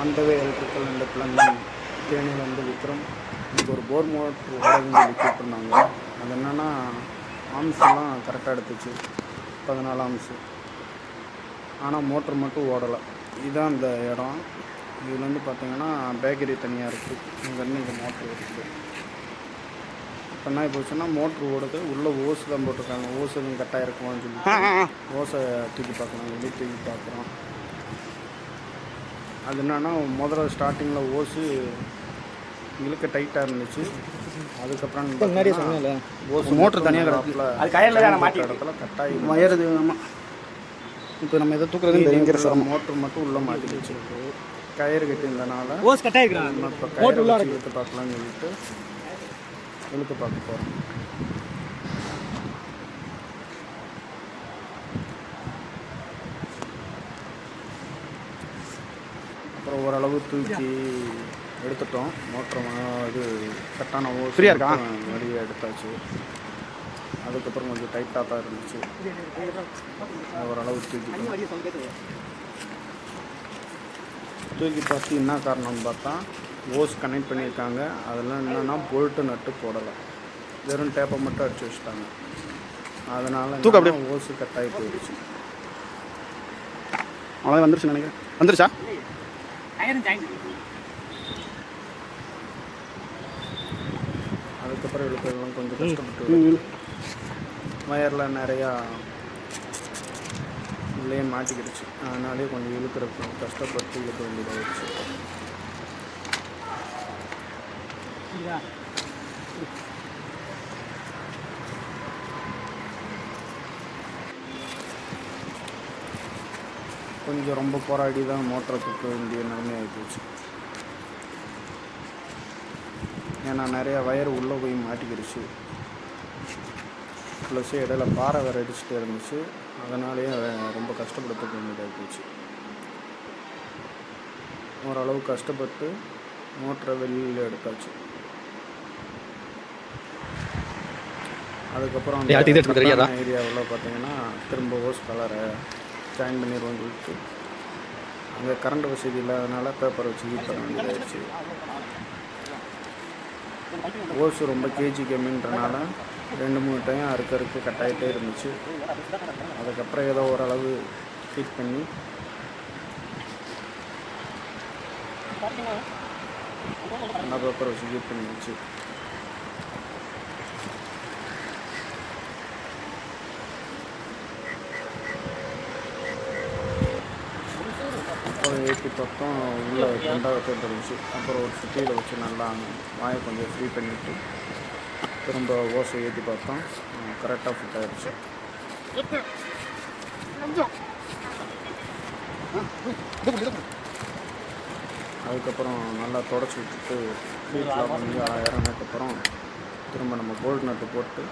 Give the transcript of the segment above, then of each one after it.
On the way electrical and plumbing தேனியிலேருந்து விக்ரம். எனக்கு ஒரு போர் மோட்ரு ஓடன்னு சொல்லி கூப்பிட்ருந்தாங்க. அது என்னென்னா ஆம்ஸ்லாம் கரெக்டாக எடுத்துச்சு, 14 ஆம்ஸு. ஆனால் மோட்ரு மட்டும் ஓடலை. இதுதான் அந்த இடம். இதுலேருந்து பார்த்தீங்கன்னா பேக்கரி தனியாக இருக்குது, இங்கேருந்து இந்த மோட்ரு இருக்குது. இப்போ என்ன போச்சுன்னா மோட்ரு ஓடுது, உள்ளே ஓசு தான் போட்டிருக்காங்க. ஓசு எதுவும் கட்டாக இருக்குமான்னு சொல்லி ஓசை தூக்கி பார்க்கலாம், வெளியே தூக்கி பார்க்குறோம். அது என்னென்னா முதல்ல ஸ்டார்டிங்கில் ஓசு இழுக்க டைட்டாக இருந்துச்சு. அதுக்கப்புறம் நிறைய சொன்னல ஓசு மோட்ரு தனியாக கிடக்குல, அது கயரில் இடத்துல கட்டாயி வயருது. ஆமாம், இப்போ நம்ம எதை தூக்குறதுன்னு தெரியுங்கிற சார். மோட்ரு மட்டும் உள்ளே மாட்டி வச்சுருக்கு, கயிறு கட்டியிருந்தனால ஓஸ் கட்டாயிருக்கிறான். இப்போ கயிறு வச்சு இழுத்து பார்க்கலான்னு சொல்லிட்டு இழுத்து பார்க்க போகிறோம். அப்புறம் ஓரளவு தூக்கி எடுத்துட்டோம். மோட்டர் இது கட்டான ஓஸ் ஃப்ரீயாக இருக்கா வெளியே எடுத்தாச்சு. அதுக்கப்புறம் கொஞ்சம் டைட்டாக தான் இருந்துச்சு, ஓரளவு தூக்கி பார்த்து என்ன காரணம்னு பார்த்தா ஓஸ் கனெக்ட் பண்ணியிருக்காங்க. அதெல்லாம் என்னென்னா போல்ட்டு நட்டு போடலை, வெறும் டேப்பை மட்டும் அடிச்சு வச்சுட்டாங்க. அதனால் அப்படியே ஓஸு கட்டாகி போயிடுச்சு. அவ்வளோ வந்துருச்சு நினைக்கிறேன். வந்துருச்சா? அதுக்கப்புறம் இழுக்கிறதுலாம் கொஞ்சம் கஷ்டப்பட்டு வயரில் நிறையா உள்ளே மாட்டிக்கிடுச்சு. அதனாலே கொஞ்சம் இழுக்கிறதுக்கு கஷ்டப்பட்டு இழுக்க வேண்டியதாகிடுச்சு. கொஞ்சம் ரொம்ப போராடி தான் மோட்டரை தூக்க வேண்டிய நிலைமை ஆகிப்போச்சு. ஏன்னா நிறையா வயர் உள்ளே போய் மாட்டிக்கிடுச்சு. ப்ளஸ் இடையில பாறை வேறு அடிச்சுட்டே இருந்துச்சு. அதனாலேயே ரொம்ப கஷ்டப்படுத்த வேண்டியதாக போச்சு. ஓரளவு கஷ்டப்பட்டு மோட்டரை வெளியில் எடுத்தாச்சு. அதுக்கப்புறம் ஏரியாவில் பார்த்தீங்கன்னா திரும்ப ஓஸ் கலரை ஜாயின் பண்ணிடுவோம்னு சொல்லிட்டு அங்கே கரண்ட் வசதி இல்லாதனால பேப்பர் வச்சு யூஸ் பண்ண வேண்டியதாகிடுச்சு. ஓஸு ரொம்ப கேஜி கம்மின்றனால 2-3 டைம் அறுக்க கட்டாயிட்டே இருந்துச்சு. அதுக்கப்புறம் ஏதோ ஓரளவு ஹீட் பண்ணி நல்லா பேப்பர் வச்சு ஹீட் பண்ணிடுச்சு. அப்புறம் ஏற்றி பார்த்தோம், உள்ள 2வது இருந்துச்சு. அப்புறம் ஒரு சுத்தியில் வச்சு நல்லா வாயை கொஞ்சம் ஃப்ரீ பண்ணிவிட்டு திரும்ப ஓசை ஏற்றி பார்த்தோம், கரெக்டாக ஃபிட் ஆகிடுச்சு. அதுக்கப்புறம் நல்லா தொடச்சி விட்டுட்டு ஹீட்லாம் பண்ணி இறங்கினதுக்கப்புறம் திரும்ப நம்ம போல்ட் நட்டு போட்டு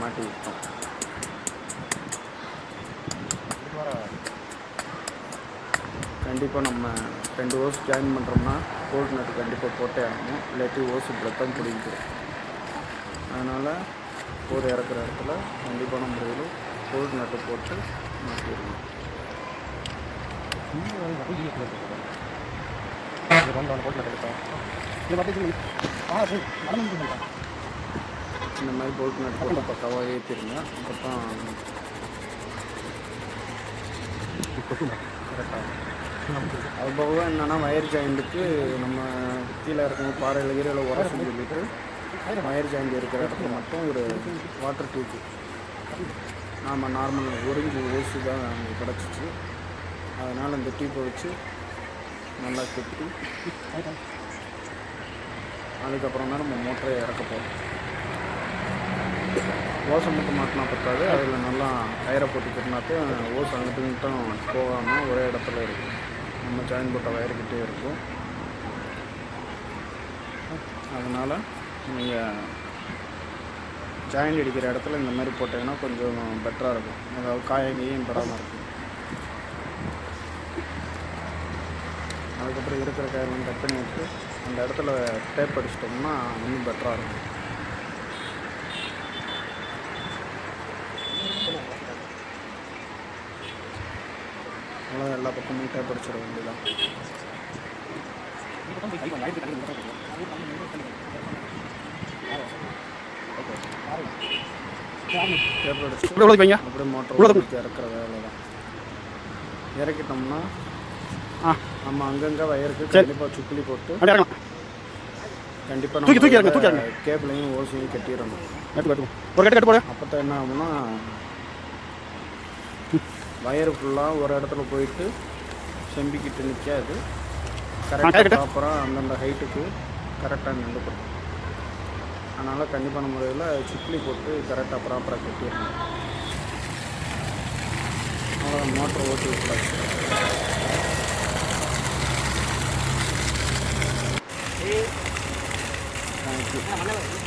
மாட்டி விட்டோம். கண்டிப்பாக நம்ம 2 ஓஸ் ஜாயின் பண்ணுறோம்னா போல்ட் நட்டு கண்டிப்பாக போட்டே ஆகணும், இல்லாட்டி ஓஸு பிளத்தான் பிடிக்கும். அதனால் போர் இறக்குற இடத்துல கண்டிப்பான முறையில் போல்ட் நட்டு போட்டு மாட்டிடணும். இந்த மாதிரி போல்ட் நட்டு போட்டு பக்காவாக ஏற்றிடுங்க. அப்போ தான் கரெக்டாக. அது போக என்னென்னா வயர் ஜாயிண்ட்டுக்கு நம்ம கீழே இருக்கும்போது பாறையில் கீரையில் உரசுன்னு சொல்லிட்டு வயர் ஜாயிண்ட் இருக்கிற இடத்துல மட்டும் ஒரு வாட்டர் டியூப்பு நாம் நார்மல் 1 இன்ச் ஓசு தான் அங்கே கிடச்சிச்சு. அதனால் இந்த டியூப்பை வச்சு நல்லா கட்டி அதுக்கப்புறம் தான் நம்ம மோட்டரை இறக்க போகிறோம். ஓசை மட்டும் மாட்டினா பத்தாது, அதில் நல்லா கயிறை போட்டுக்கிட்டனாத்து ஓசை அங்கிட்டு மட்டும் போகாமல் ஒரே இடத்துல இருக்கும். நம்ம ஜாயின் போட்ட வயர்கிட்டே இருக்கும். அதனால் நீங்கள் ஜாயிண்ட் அடிக்கிற இடத்துல இந்த மாதிரி போட்டிங்கன்னா கொஞ்சம் பெட்டராக இருக்கும். அதாவது காயங்கையும் படாமல் இருக்கும். அதுக்கப்புறம் இருக்கிற கயிறுலாம் கட் பண்ணி விட்டு அந்த இடத்துல டேப் அடிச்சிட்டோம்னா இன்னும் பெட்டராக இருக்கும். அவ்வளோ அவ்வளோ எல்லா பக்கமும் டேப் அடிச்சிட வேண்டியதான். டேப் அடிச்சு அப்படியே மோட்டர் இறக்குற வேலை தான். இறக்கிட்டோம்னா நம்ம அங்கங்கே வயருக்கு கண்டிப்பாக சுக்குலி போட்டு கண்டிப்பாக நம்ம கேபிளையும் ஓசையும் கட்டிடணும். அப்போ தான் என்ன ஆகும்னா வயரு ஃபுல்லாக ஒரு இடத்துல போயிட்டு செம்பிக்கிட்டு நிற்காது. கரெக்டாக ப்ராப்பராக அந்தந்த ஹைட்டுக்கு கரெக்டாக நின்றுக்கும். அதனால் கண்டிப்பான முறையில் சுக்குலி போட்டு கரெக்டாக ப்ராப்பராக கட்டிடணும். அவ்வளோ மோட்டர் ஓட்டி விட்டாச்சு. தேங்க்யூ.